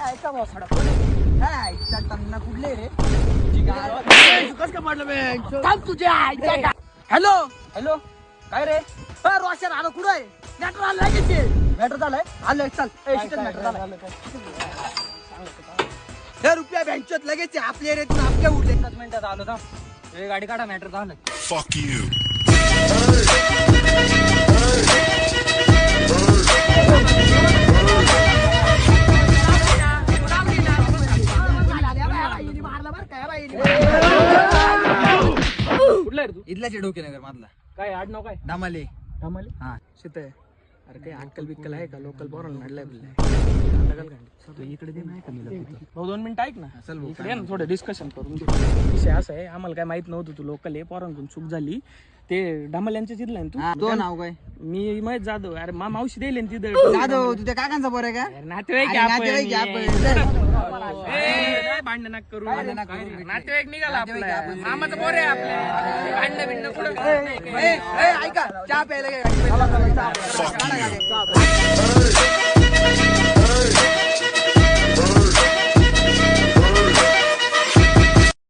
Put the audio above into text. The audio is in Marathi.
ऐका मोसाडा काय टन्ना कुठले रे तुझ्या हॅलो हॅलो काय रे रोशन आलो कुठं आहे मॅटर आलं लगेच मॅटर झालंय आलं चल मॅटर झालं हे रुपया बँकेत लगेच आपल्या एरियातून आपल्या उरले 1 मिनिटात आलो ना गाडी काढा मॅटर झालं Fuck you. कुठला इथला डोकेनगर मधला काय आडनाव काय दामाले धामाले हा शेत आहे. अरे काही अक्कल बिक्कल आहे का लोकल पोराला नडलाय इकडे दे नाही का मी भाऊ 2 मिनिटं ऐक ना चल भाऊ, इकडे ये ना थोडं डिस्कशन करून घेऊ. विषय असा आहे आम्हाला काय माहित नव्हतं तू लोकल आहे पोरांकडून चूक झाली ते डामल यांच्या तिथलं आहे ना तो तू नाव काय मी महेश जाधव अरे मावशी देईल ना तिथं जाधव तुझ्या काकांचा पोर आहे का अरे नातेवाईक अरे आहे नातेवाईक आहे आपण. आपण. चल. ए, भांडण नका करू भांडण नका करू. नातेवाईक निघाला नातेवाईक आपला आपण. मामाचं पोर आहे आपल्या भांडण बिंड कुठं ए, ऐका चहा प्यायला घे गाडी. Fuck you.